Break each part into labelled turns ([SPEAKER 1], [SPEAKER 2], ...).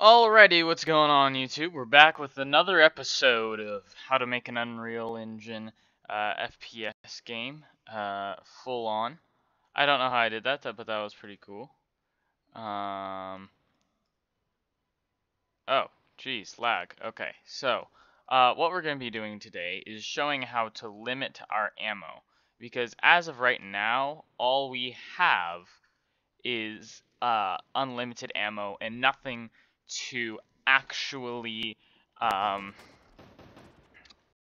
[SPEAKER 1] Alrighty, what's going on YouTube? We're back with another episode of how to make an Unreal Engine FPS game, full on. I don't know how I did that, but that was pretty cool. Oh, geez, lag. Okay, so what we're going to be doing today is showing how to limit our ammo, because as of right now, all we have is unlimited ammo and nothing to actually um,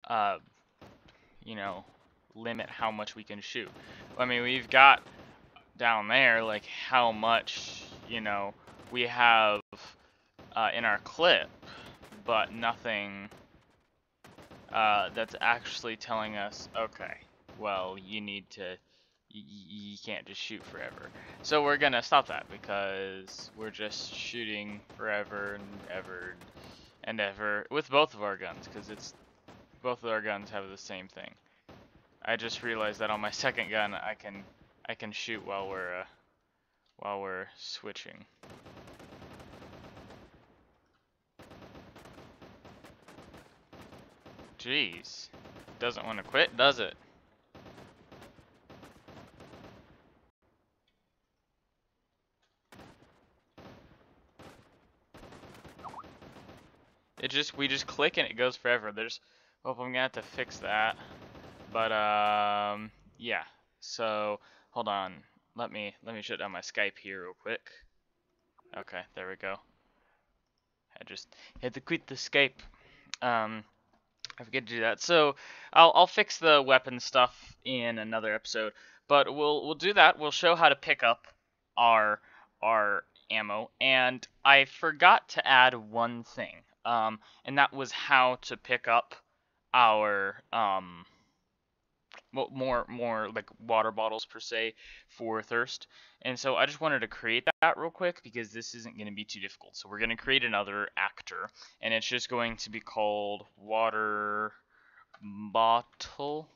[SPEAKER 1] uh, you know, limit how much we can shoot. I mean, we've got down there like how much, we have in our clip, but nothing that's actually telling us, okay, well, you can't just shoot forever. So we're gonna stop that because we're just shooting forever and ever and ever with both of our guns, because both of our guns have the same thing. I just realized that on my second gun I can shoot while we're switching. Jeez. Doesn't want to quit, does it? We just click and it goes forever. I'm gonna have to fix that. But yeah. So hold on. Let me shut down my Skype here real quick. Okay, there we go. I just had to quit the Skype. I forget to do that. So I'll fix the weapon stuff in another episode. But we'll do that. We'll show how to pick up our ammo. And I forgot to add one thing. And that was how to pick up our more like water bottles per se for thirst. And so I just wanted to create that real quick because this isn't going to be too difficult. So we're going to create another actor, and it's just going to be called water bottle.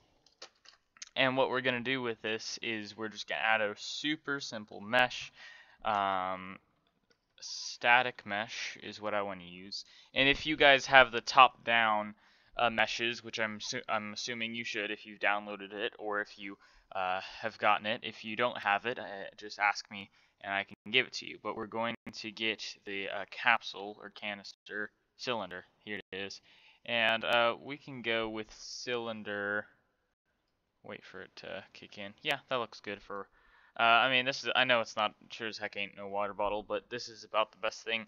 [SPEAKER 1] And what we're going to do with this is we're just going to add a super simple mesh. Static mesh is what I want to use. And if you guys have the top down meshes, which I'm assuming you should if you've downloaded it or if you have gotten it. If you don't have it, just ask me and I can give it to you. But we're going to get the capsule or canister cylinder. Here it is. And we can go with cylinder. Wait for it to kick in. Yeah, that looks good for. I mean, I know it's not, sure as heck ain't no water bottle, but this is about the best thing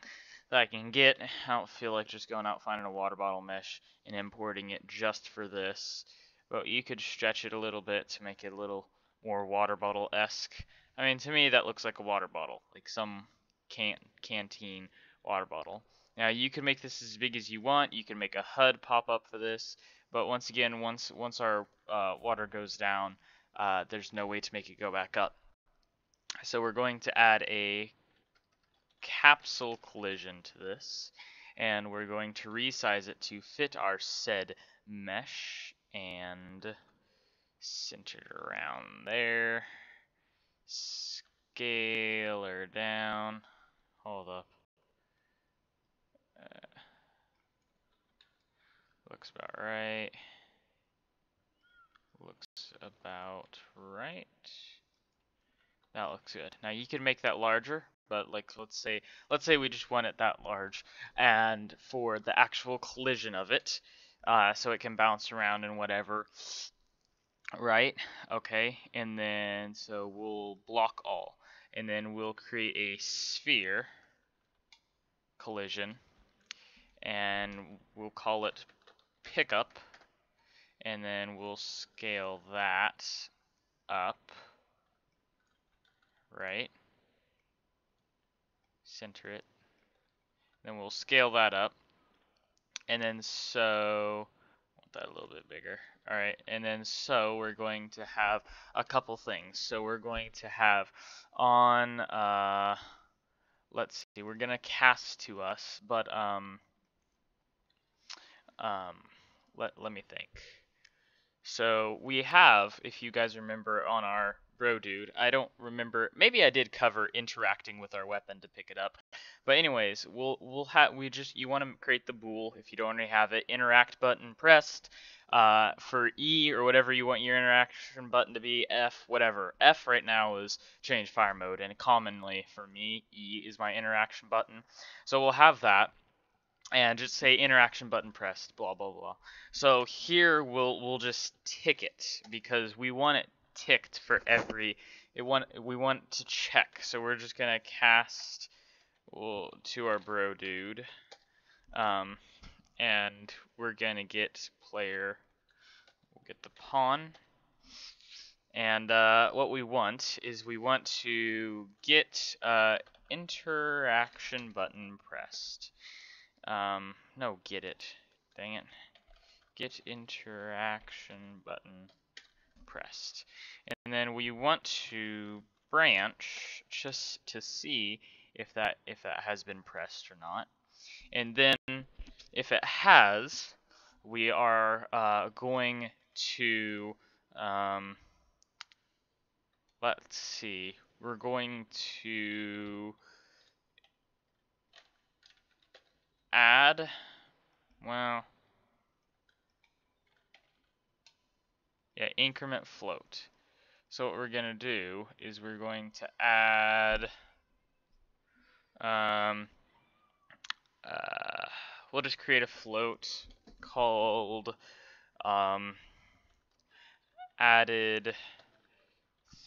[SPEAKER 1] that I can get. I don't feel like just going out finding a water bottle mesh and importing it just for this. But you could stretch it a little bit to make it a little more water bottle-esque. I mean, to me, that looks like a water bottle, like some canteen water bottle. Now, you can make this as big as you want. You can make a HUD pop up for this. But once again, once our water goes down, there's no way to make it go back up. So we're going to add a capsule collision to this, and we're going to resize it to fit our said mesh and center it around there. Scale her down. Hold up. Looks about right. Looks about right. That looks good. Now you can make that larger, but like let's say we just want it that large, and for the actual collision of it, so it can bounce around and whatever. Right? Okay. And then so we'll block all, and then we'll create a sphere collision, and we'll call it pickup, and then we'll scale that up. Right? Center it. Then we'll scale that up. And then so, I want that a little bit bigger. Alright, and then so we're going to have a couple things. So we're going to have on, let's see, we're going to cast to us, but, let me think. So we have, if you guys remember on our bro dude. I don't remember. Maybe I did cover interacting with our weapon to pick it up. But anyways, you want to create the bool if you don't already have it. Interact button pressed. For E or whatever you want your interaction button to be, F, whatever. F right now is change fire mode, and commonly for me, E is my interaction button. So we'll have that, and just say interaction button pressed, blah blah blah. So here we'll just tick it because we want it ticked for every we want to check. So we're just gonna cast to our bro dude, and we're gonna get player. We'll get the pawn, and what we want is we want to get interaction button pressed. No, get it. Dang it. Get interaction button pressed. And then we want to branch just to see if that has been pressed or not. And then if it has, we are going to let's see. We're going to add, well, yeah, increment float. So what we're going to do is we're going to add, we'll just create a float called added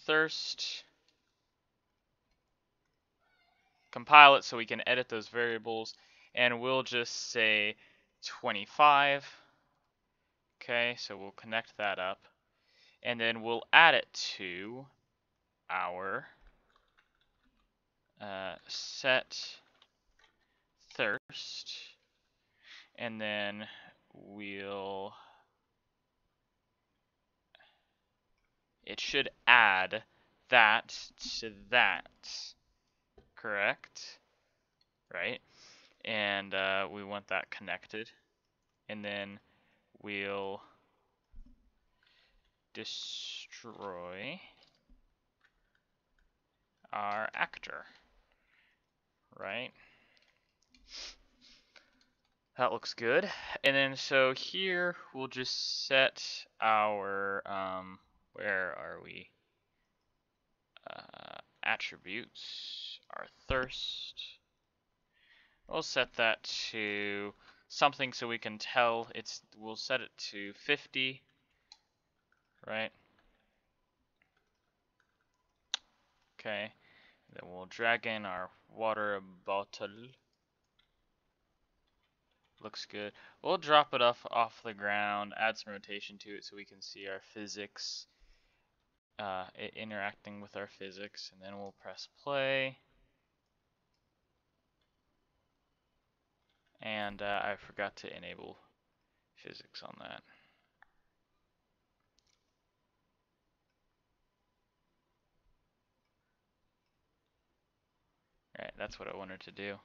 [SPEAKER 1] thirst. Compile it so we can edit those variables, and we'll just say 25. Okay, so we'll connect that up, and then we'll add it to our set thirst, and then it should add that to that, correct? Right? And we want that connected, and then we'll destroy our actor, right? That looks good. And then so here we'll just set our where are we? Attributes, our thirst. We'll set that to something so we can tell we'll set it to 50, right? Okay. Then we'll drag in our water bottle. Looks good. We'll drop it off the ground, add some rotation to it so we can see our physics, it interacting with our physics, and then we'll press play. And I forgot to enable physics on that. Alright, that's what I wanted to do.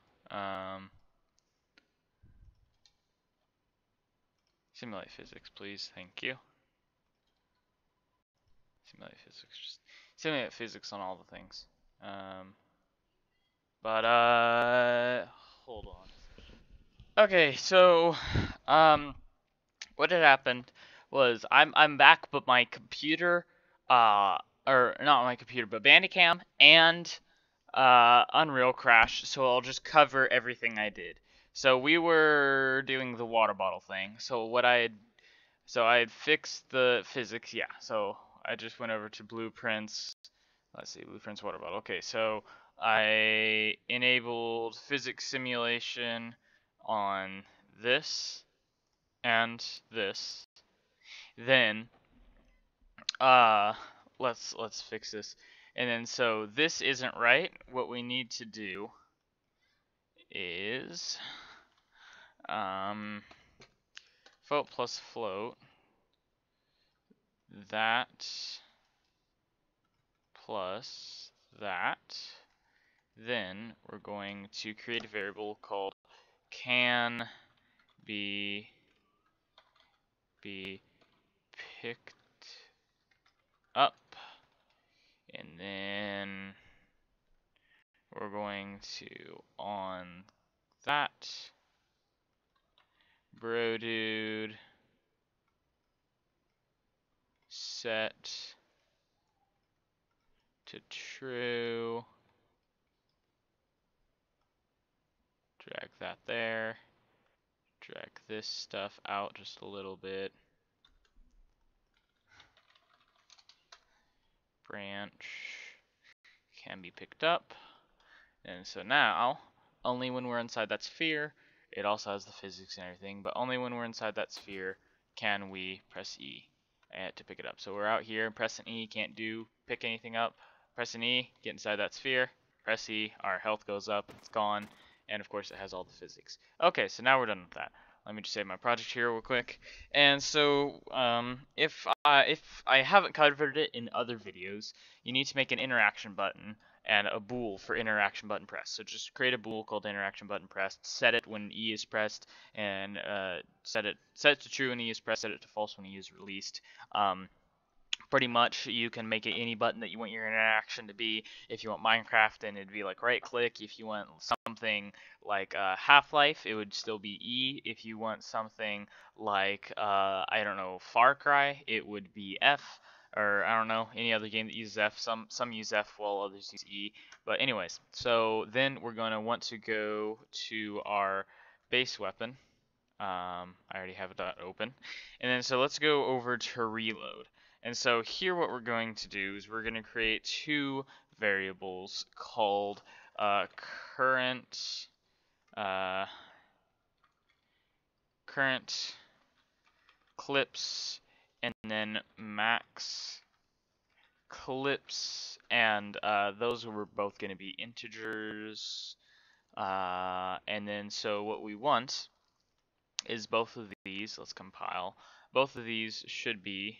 [SPEAKER 1] Simulate physics, please. Thank you. Simulate physics. Just simulate physics on all the things. Hold on. Okay, so, what had happened was I'm back, but my computer, or not my computer, but Bandicam and Unreal crashed. So I'll just cover everything I did. So we were doing the water bottle thing. So I had fixed the physics. Yeah. So I just went over to blueprints. Let's see, blueprints water bottle. Okay, so I enabled physics simulation on this and this. Then let's fix this. And then so this isn't right. What we need to do is float plus float, that plus that. Then we're going to create a variable called can be picked up, And then we're going to on that bro dude set to true. Drag that there. Drag this stuff out just a little bit. Branch can be picked up. And so now, only when we're inside that sphere, it also has the physics and everything, but only when we're inside that sphere can we press E to pick it up. So we're out here, pressing E, can't pick anything up. Pressing E, get inside that sphere, press E, our health goes up, it's gone, and of course it has all the physics. Okay, so now we're done with that. Let me just save my project here real quick. And so, if I haven't covered it in other videos, you need to make an interaction button and a bool for interaction button press. So just create a bool called interaction button pressed, set it when E is pressed, and set it to true when E is pressed, set it to false when E is released. Pretty much you can make it any button that you want your interaction to be. If you want Minecraft, then it'd be like right click. If you want something like Half-Life, it would still be E. If you want something like I don't know, Far Cry, it would be F. Or I don't know, any other game that uses F. Some use F while others use E. But anyways, so then we're going to want to go to our base weapon. I already have that open. And then so let's go over to reload. And so here what we're going to do is we're going to create two variables called current uh, current clips and then max clips, and those were both going to be integers. And then so what we want is both of these, let's compile, both of these should be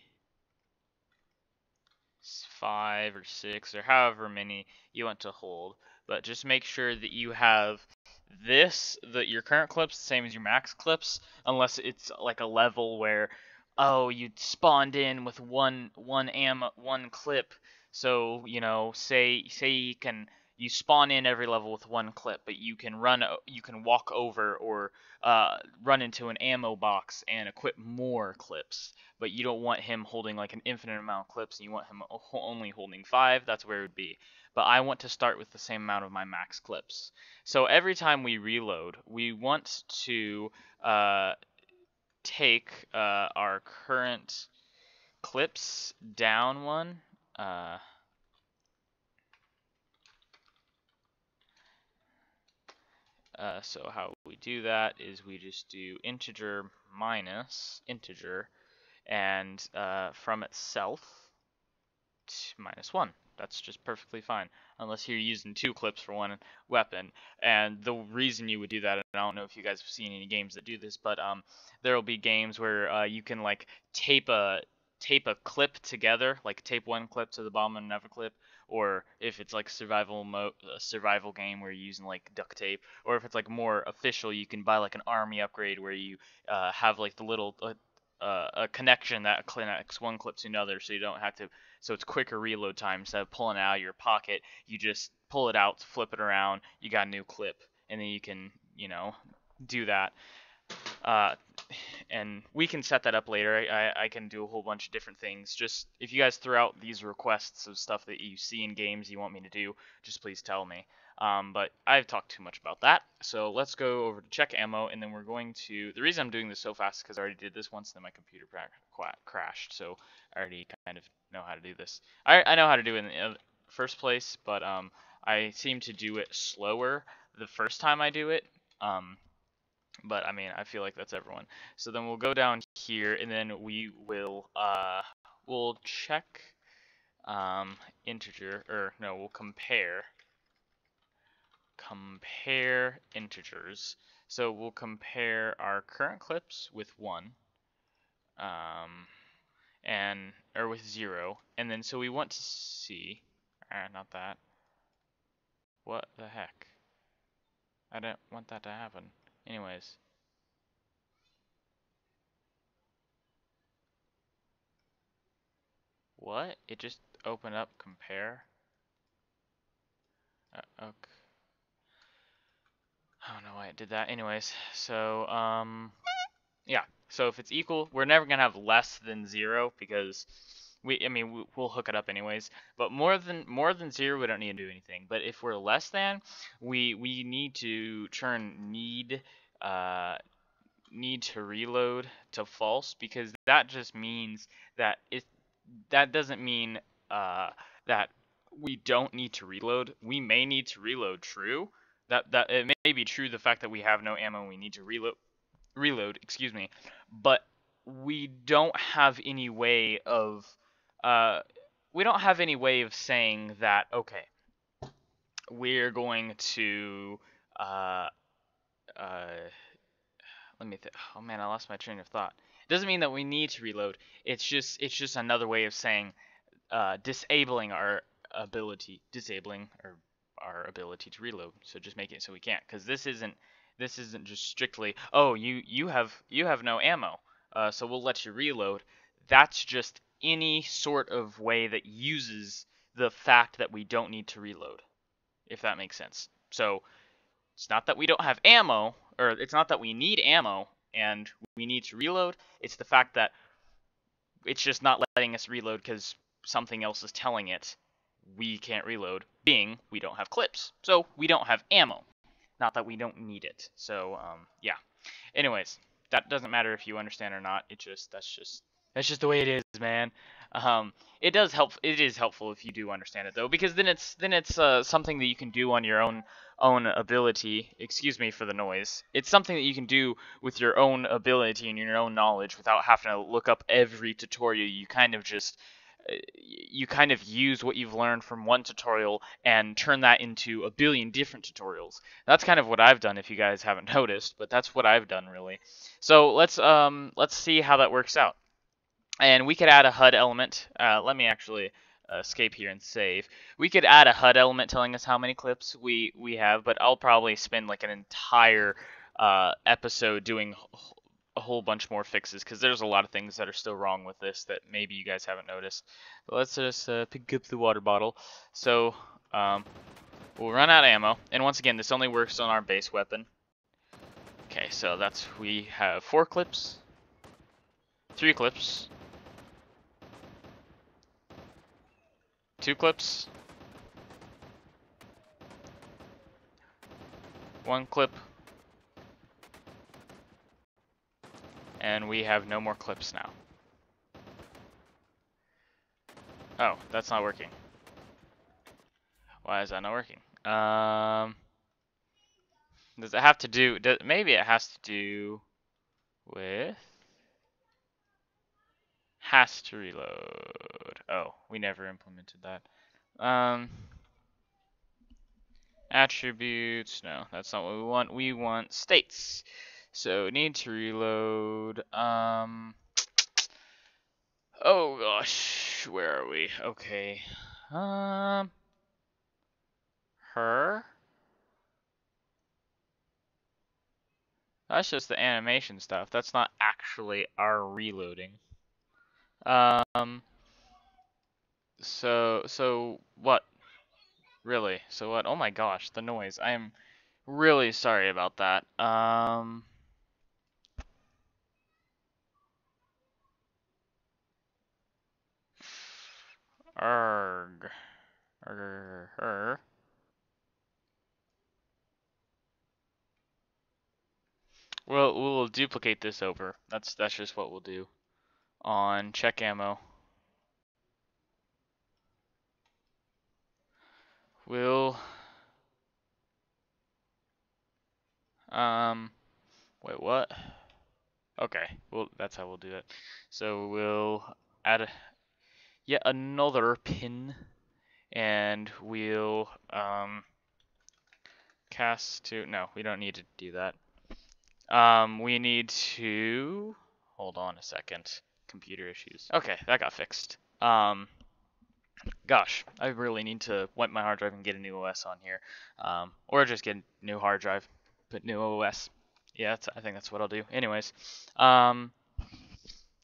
[SPEAKER 1] 5 or 6 or however many you want to hold, but just make sure that you have your current clips the same as your max clips, unless it's like a level where, oh, you spawned in with one clip. So say you spawn in every level with one clip, but you can walk over or run into an ammo box and equip more clips, but you don't want him holding like an infinite amount of clips and you want him only holding 5, that's where it would be. But I want to start with the same amount of my max clips. So every time we reload, we want to take our current clips down one. So how we do that is we just do integer minus integer, and from itself -1. That's just perfectly fine, unless you're using 2 clips for one weapon. And the reason you would do that, and I don't know if you guys have seen any games that do this, but there will be games where you can like tape a clip together, like tape one clip to the bottom of another clip, or if it's like a survival game where you're using like duct tape, or if it's like more official, you can buy like an army upgrade where you have like the little a connection that connects one clip to another, so you don't have to. So it's quicker reload time. Instead of pulling it out of your pocket, you just pull it out, flip it around, you got a new clip, and then you can do that. Uh, and we can set that up later. I can do a whole bunch of different things. Just if you guys throw out these requests of stuff that you see in games you want me to do, just please tell me. But I've talked too much about that, so let's go over to check ammo, and then we're going to. The reason I'm doing this so fast is because I already did this once, and then my computer crashed, so I already kind of know how to do this. I know how to do it in the first place, but I seem to do it slower the first time I do it. But I mean, I feel like that's everyone. So then we'll go down here, and then we will we'll check integer, or no, we'll compare integers. So we'll compare our current clips with 1, or with 0, and then so we want to see, not that. What the heck? I don't want that to happen. Anyways. What? It just, open up compare. Okay. I don't know why it did that. Anyways, so yeah. So if it's equal, we're never gonna have less than 0 because we'll hook it up anyways. But more than 0, we don't need to do anything. But if we're less than, we need to turn need to reload to false, because that just means that that doesn't mean that we don't need to reload. We may need to reload true. That it may be true, the fact that we have no ammo and we need to reload, excuse me, but we don't have any way of uh saying that, okay, we're going to uh uh let me oh man, I lost my train of thought. It doesn't mean that we need to reload. It's just another way of saying disabling our ability to reload. So just make it so we can't, because this isn't just strictly, oh, you have no ammo, so we'll let you reload. That's just any sort of way that uses the fact that we don't need to reload, if that makes sense. So it's not that we don't have ammo, or it's not that we need ammo and we need to reload. It's the fact that it's just not letting us reload because something else is telling it we can't reload, being we don't have clips. So we don't have ammo. Not that we don't need it. So yeah. Anyways, that doesn't matter if you understand or not. That's just the way it is, man. It does help. It is helpful if you do understand it, though, because then it's something that you can do on your own ability. Excuse me for the noise. It's something that you can do with your own ability and your own knowledge without having to look up every tutorial. You kind of use what you've learned from one tutorial and turn that into a billion different tutorials. That's kind of what I've done, if you guys haven't noticed, but that's what I've done, really. So let's see how that works out. And we could add a HUD element. Let me actually escape here and save. We could add a HUD element telling us how many clips we have, but I'll probably spend like an entire episode doing a whole bunch more fixes, because there's a lot of things that are still wrong with this that maybe you guys haven't noticed. But let's just pick up the water bottle. So we'll run out of ammo, and once again, this only works on our base weapon. Okay, so we have 4 clips, 3 clips, 2 clips, 1 clip, and we have no more clips now. Oh, that's not working. Why is that not working? Does it have to do? Maybe it has to do with has to reload. Oh, we never implemented that. Attributes. No, that's not what we want. We want states. So need to reload. Oh gosh, where are we? Okay. Her. That's just the animation stuff. That's not actually our reloading. So what? Really? So what? Oh my gosh, the noise. I am really sorry about that. Arg. Her. Well, we'll duplicate this over. That's just what we'll do. On check ammo. We'll wait, what? Okay, well, that's how we'll do it. So we'll add yet another pin, and we'll cast to, no, we don't need to do that. We need to, hold on a second, computer issues. Okay, that got fixed. Gosh, I really need to wipe my hard drive and get a new OS on here. Or just get a new hard drive, put new OS. Yeah, I think that's what I'll do. Anyways,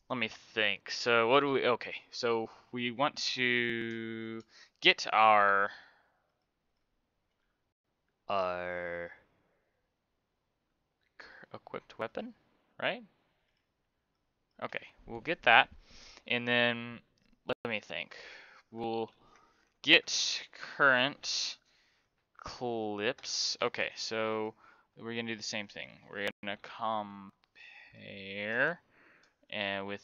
[SPEAKER 1] let me think. So what do we? Okay, so we want to get our equipped weapon, right? Okay, we'll get that, and then let me think. We'll get current clips. Okay, so we're gonna do the same thing. We're gonna compare and with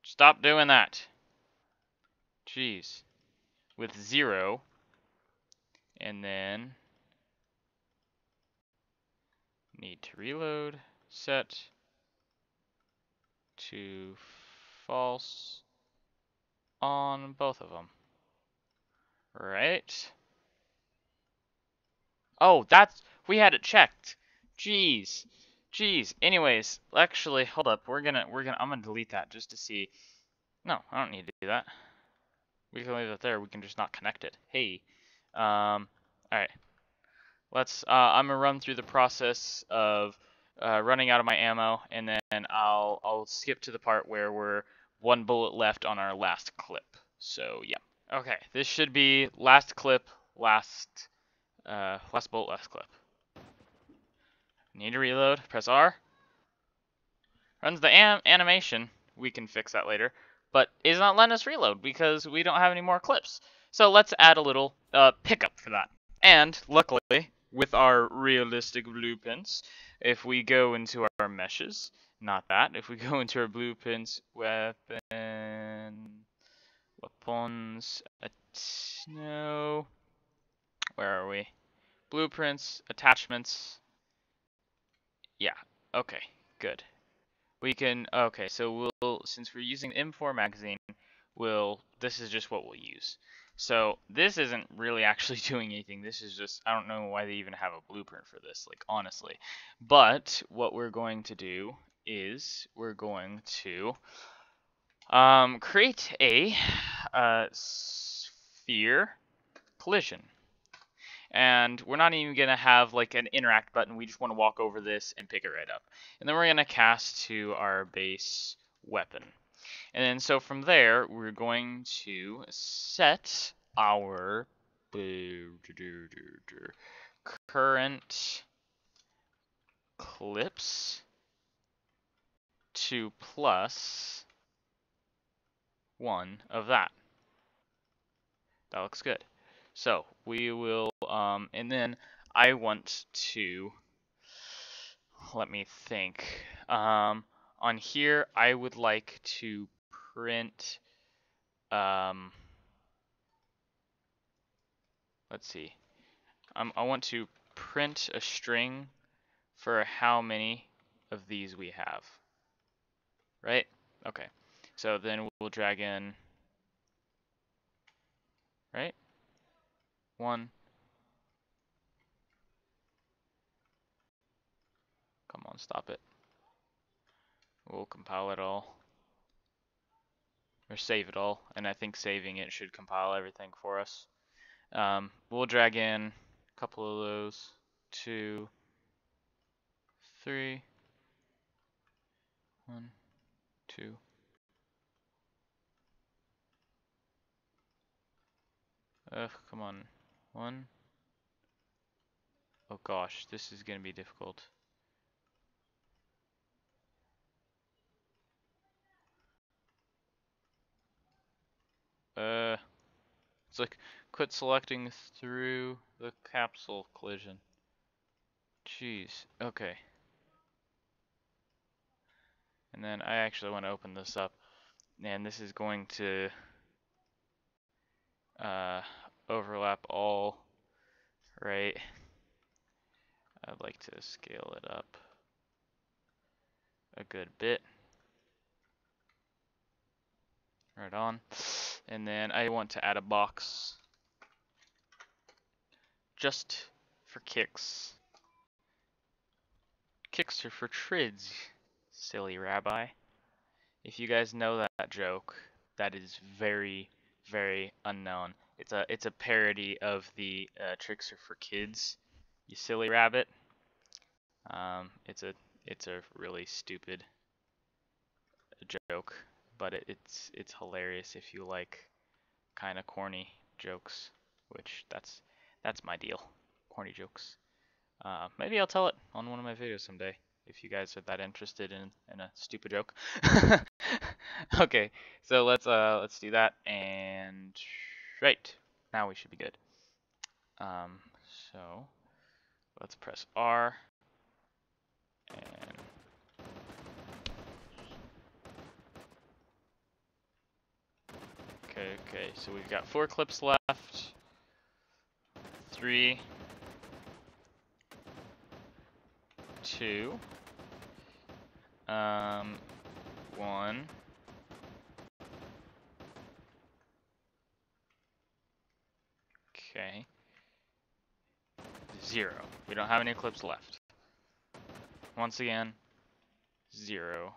[SPEAKER 1] stop doing that. Jeez, with 0, and then need to reload. Set to false on both of them. Right? Oh, we had it checked. Jeez. Jeez. Anyways, actually, hold up. I'm gonna delete that just to see. No, I don't need to do that. We can leave it there. We can just not connect it. Hey. Alright. I'm gonna run through the process of running out of my ammo, and then I'll skip to the part where we're 1 bullet left on our last clip. So, yeah. Okay, this should be last clip, last bullet, last clip. Need to reload. Press R. Runs the animation. We can fix that later. But is not letting us reload because we don't have any more clips. So let's add a little pickup for that. And luckily, with our realistic blueprints, if we go into our meshes, not that, if we go into our blueprints, weapons, no, where are we? Blueprints, attachments. Yeah, okay, good. We can, okay, so since we're using M4 magazine, this is just what we'll use. So this isn't really actually doing anything. This is just, I don't know why they even have a blueprint for this, like, honestly. But what we're going to do is we're going to create a sphere collision. And we're not even going to have like an interact button. We just want to walk over this and pick it right up. And then we're going to cast to our base weapon. And then so from there, we're going to set our current clips to +1 of that. That looks good. So we will, and then I want to, let me think. On here, I would like to print, let's see. I want to print a string for how many of these we have. Right? Okay. So then we'll drag in, right? 1. Come on, stop it. We'll compile it all. Or save it all. And I think saving it should compile everything for us. We'll drag in a couple of those. 2, 3. 1, 2. Ugh, come on. 1. Oh gosh, this is gonna be difficult. It's like quit selecting through the capsule collision. Jeez. Okay. And then I actually want to open this up, and this is going to overlap all, right? I'd like to scale it up a good bit. Right on. And then I want to add a box just for kicks. Kicks are for trids, silly rabbi. If you guys know that joke, that is very, very unknown. It's a parody of the tricks are for kids, you silly rabbit. It's a really stupid a joke, but it's hilarious if you like kind of corny jokes, which that's my deal, corny jokes. Maybe I'll tell it on one of my videos someday if you guys are that interested in a stupid joke. Okay, so let's do that, and right now we should be good. Um, so let's press R and okay, so we've got 4 clips left. 3, 2, 1. Okay. 0. We don't have any clips left. Once again, 0.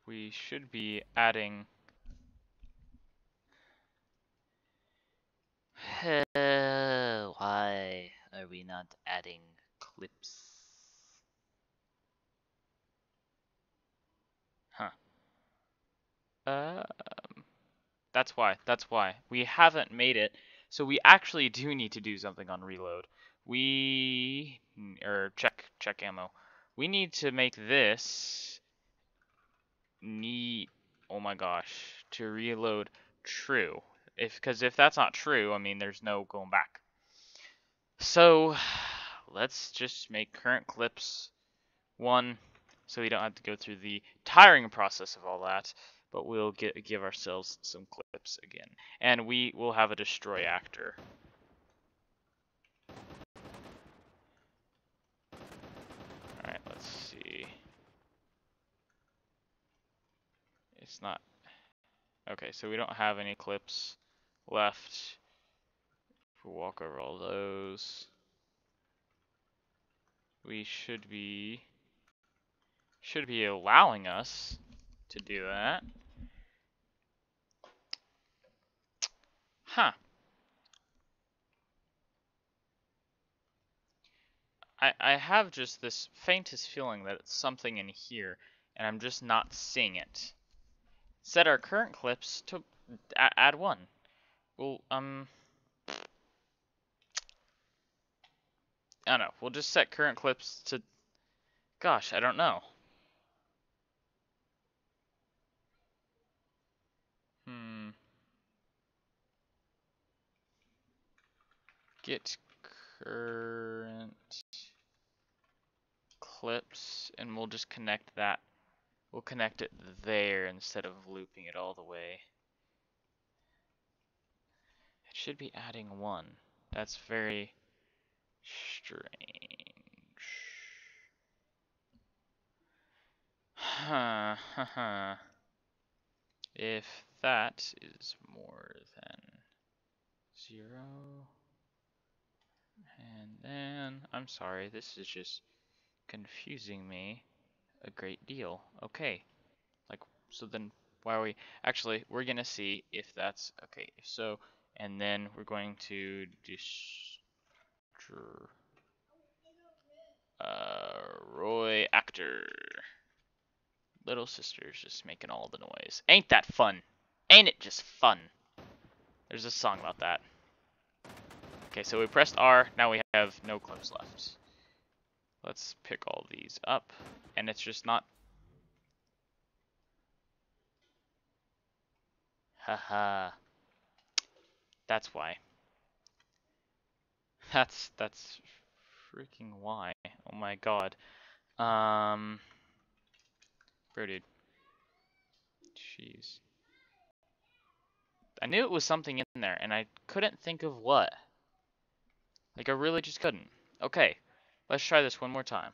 [SPEAKER 1] We should be adding.
[SPEAKER 2] Why are we not adding clips?
[SPEAKER 1] Huh. That's why. That's why. We haven't made it. So we actually do need to do something on reload. Or check ammo. We need to make this need, oh my gosh, to reload true. Because if that's not true, I mean, there's no going back. So let's just make current clips 1, so we don't have to go through the tiring process of all that. But we'll give ourselves some clips again, and we will have a destroy actor. All right, let's see. It's not. Okay, so we don't have any clips left. We'll walk over all those. We should be allowing us to do that. Huh. I have just this faintest feeling that it's something in here, and I'm just not seeing it. Set our current clips to add 1. Well, I don't know. We'll just set current clips to, gosh, I don't know. Get current clips, and we'll just connect that. We'll connect it there instead of looping it all the way. It should be adding 1. That's very strange. Huh. If that is more than 0, and then, I'm sorry, this is just confusing me a great deal. Okay, like, so then why are we, actually, we're gonna see if that's, okay, so, and then we're going to Roy actor. Little sister's just making all the noise. Ain't that fun? Ain't it just fun? There's a song about that. Okay, so we pressed R, now we have no clips left. Let's pick all these up, and it's just not. Haha. That's why. That's freaking why. Oh my god. Bro, dude. Jeez. I knew it was something in there, and I couldn't think of what. Like, I really just couldn't. Okay, let's try this one more time.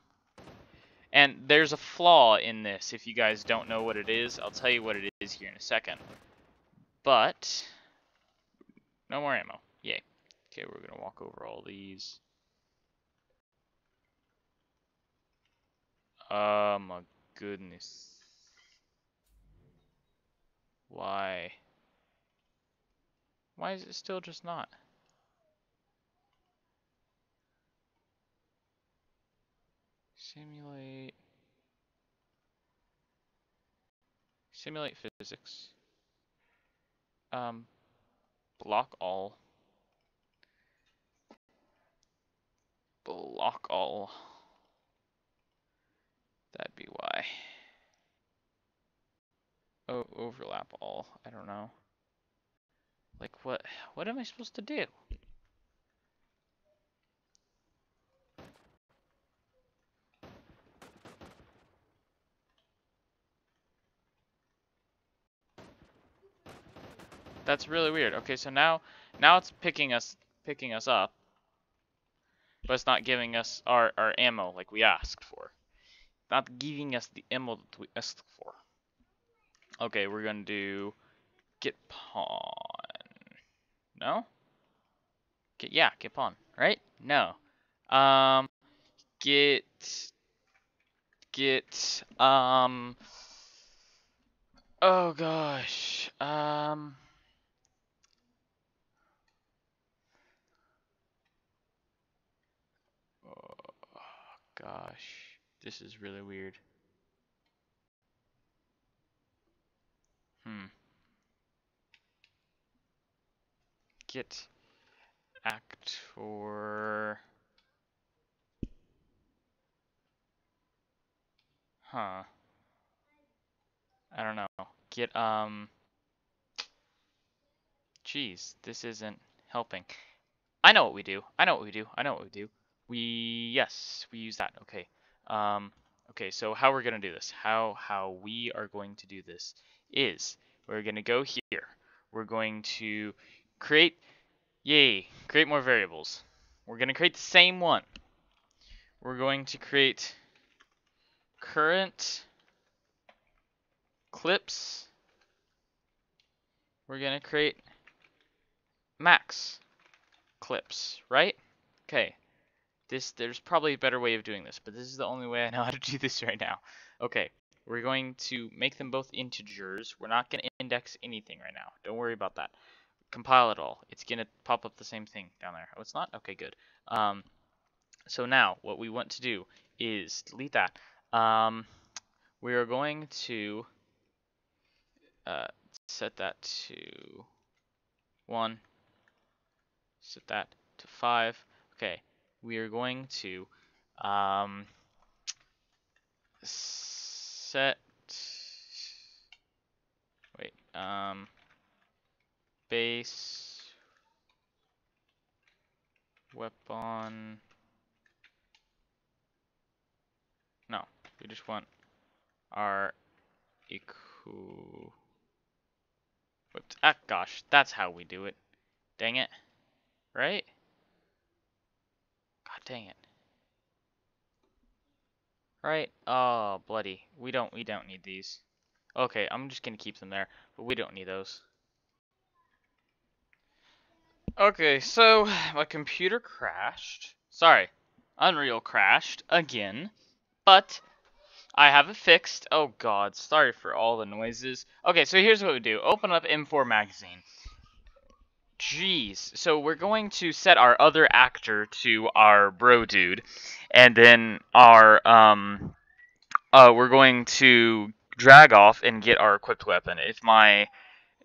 [SPEAKER 1] And there's a flaw in this. If you guys don't know what it is, I'll tell you what it is here in a second. But no more ammo. Yay. Okay, we're gonna walk over all these. Oh my goodness. Why? Why is it still just not? Simulate. Simulate physics. Block all. Block all. That'd be why. Oh, overlap all. I don't know. Like what? What am I supposed to do? That's really weird. Okay, so now it's picking us up, but it's not giving us our ammo like we asked for. Not giving us the ammo that we asked for. Okay, we're gonna do get pawn. No? Get pawn, right? No. Get oh gosh. Oh gosh. This is really weird. Get actor. Huh. I don't know. Get Jeez, this isn't helping. I know what we do. Yes, we use that. Okay. Okay, so how we're gonna do this? How we are going to do this is we're gonna go here. We're going to create create more variables. We're gonna create the same one. We're going to create current clips. We're gonna create max clips, right? Okay. There's probably a better way of doing this, but this is the only way I know how to do this right now. Okay, we're going to make them both integers. We're not going to index anything right now. Don't worry about that. Compile it all. It's going to pop up the same thing down there. Oh, it's not? Okay, good. So now what we want to do is delete that. We are going to set that to 1. Set that to 5. Okay, we are going to set wait base weapon. No, we just want our equal. Whoops. Ah, gosh, that's how we do it. Dang it. Right? God dang it. Right? Oh, bloody. We don't need these. Okay, I'm just gonna keep them there, but we don't need those. Okay, so my computer crashed. Sorry, Unreal crashed again, but I have it fixed. Oh god, sorry for all the noises. Okay, so here's what we do. Open up M4 magazine. Jeez. So we're going to set our other actor to our bro dude, and then we're going to drag off and get our equipped weapon. If my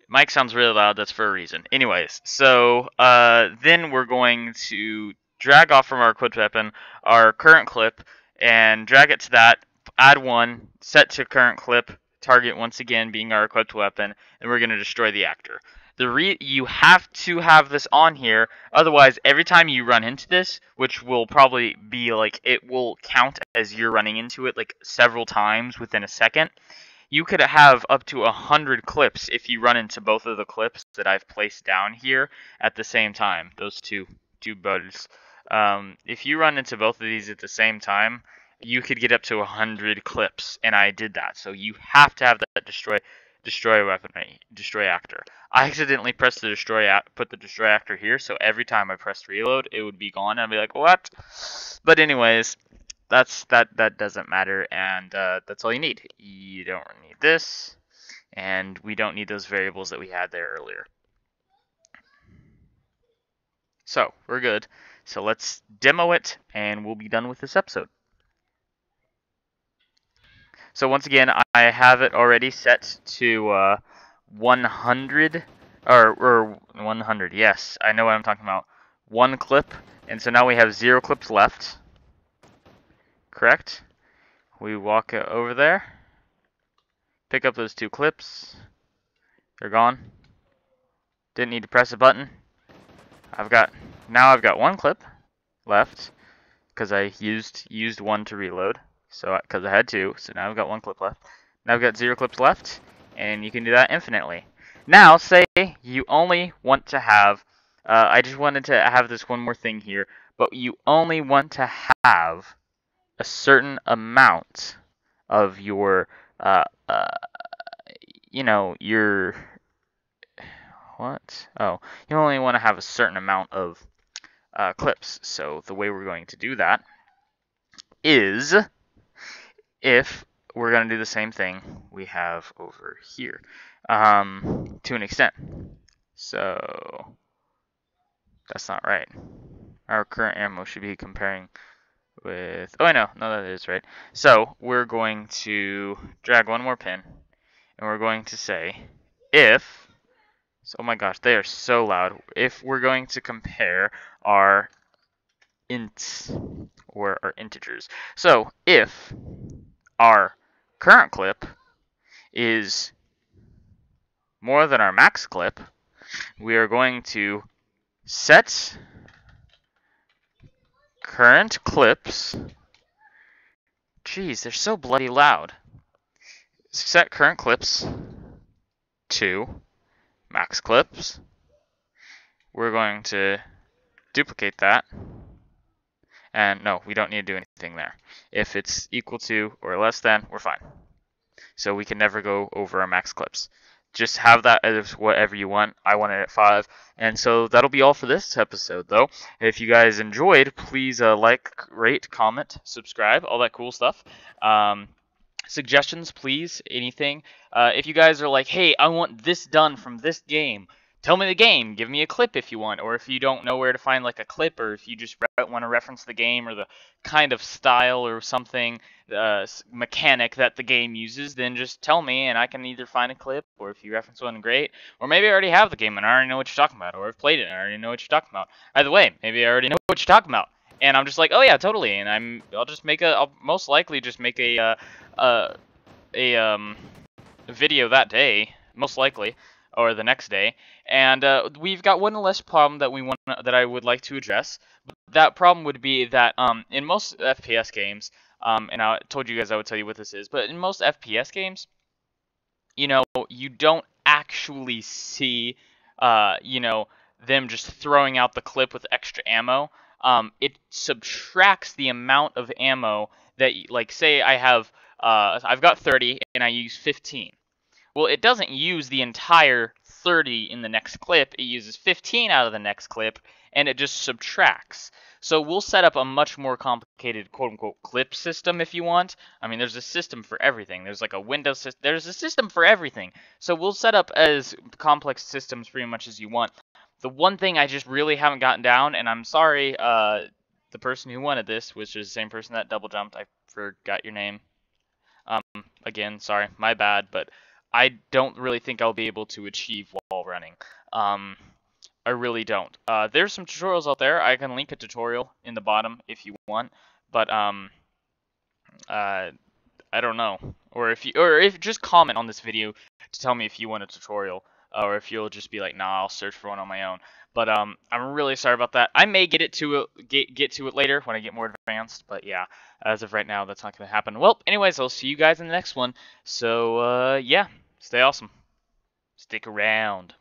[SPEAKER 1] mic sounds really loud, that's for a reason. Anyways, so then we're going to drag off from our equipped weapon our current clip and drag it to that, add 1, set to current clip, target once again being our equipped weapon, and we're going to destroy the actor. You have to have this on here, otherwise every time you run into this, which will probably be like, it will count as you're running into it like several times within a second. You could have up to 100 clips if you run into both of the clips that I've placed down here at the same time. Those two buttons. If you run into both of these at the same time, you could get up to 100 clips, and I did that. So you have to have that destroy weapon, destroy actor. I accidentally pressed the put the destroy actor here, so every time I pressed reload, it would be gone, and I'd be like, what? But anyways, that doesn't matter, and that's all you need. You don't need this, and we don't need those variables that we had there earlier. So, we're good. So let's demo it, and we'll be done with this episode. So once again, I have it already set to 100, or 100, yes, I know what I'm talking about. One clip, and so now we have 0 clips left. Correct? We walk over there, pick up those 2 clips. They're gone. Didn't need to press a button. Now I've got 1 clip left because I used 1 to reload. So because I had 2, so now I've got 1 clip left. Now I've got 0 clips left, and you can do that infinitely. Now say you only want to have I just wanted to have this one more thing here, but you only want to have a certain amount of your your what? Oh, you only want to have a certain amount of clips. So the way we're going to do that is if we're going to do the same thing we have over here to an extent. So that's not right. Our current ammo should be comparing with, oh, I know, no, that is right. So we're going to drag 1 more pin, and we're going to say if, oh my gosh, they are so loud. If we're going to compare our ints, or our integers. So if our current clip is more than our max clip, we are going to set current clips. Jeez, they're so bloody loud. Set current clips to max clips. We're going to duplicate that. And no, we don't need to do anything there. If it's equal to or less than, we're fine. So we can never go over our max clips. Just have that as whatever you want. I want it at 5. And so that'll be all for this episode, though. If you guys enjoyed, please like, rate, comment, subscribe, all that cool stuff. Suggestions, please, anything. If you guys are like, hey, I want this done from this game, tell me the game. Give me a clip if you want. Or if you don't know where to find like a clip, or if you just want to reference the game or the kind of style or something, mechanic that the game uses, then just tell me and I can either find a clip, or if you reference one, great. Or maybe I already have the game and I already know what you're talking about, or I've played it and I already know what you're talking about. Either way, maybe I already know what you're talking about. And I'm just like, oh yeah, totally. And I'll most likely just make a video that day, most likely, or the next day. And we've got one less problem that I would like to address. That problem would be that in most FPS games, and I told you guys I would tell you what this is, but in most FPS games, you don't actually see, them just throwing out the clip with extra ammo. It subtracts the amount of ammo that, like, say I've got 30 and I use 15. Well, it doesn't use the entire 30 in the next clip. It uses 15 out of the next clip, and it just subtracts. So we'll set up a much more complicated quote-unquote clip system if you want. I mean, there's a system for everything. There's like a Windows system. There's a system for everything. So we'll set up as complex systems pretty much as you want. The one thing I just really haven't gotten down, and I'm sorry, the person who wanted this, which is the same person that double jumped, I forgot your name. Again, sorry, my bad, but I don't really think I'll be able to achieve wall running. I really don't. There's some tutorials out there. I can link a tutorial in the bottom if you want, but I don't know. Or if just comment on this video to tell me if you want a tutorial, or if you'll just be like, nah, I'll search for one on my own. But I'm really sorry about that. I may get to it later when I get more advanced. But yeah, as of right now, that's not gonna happen. Well, anyways, I'll see you guys in the next one. So yeah, stay awesome. Stick around.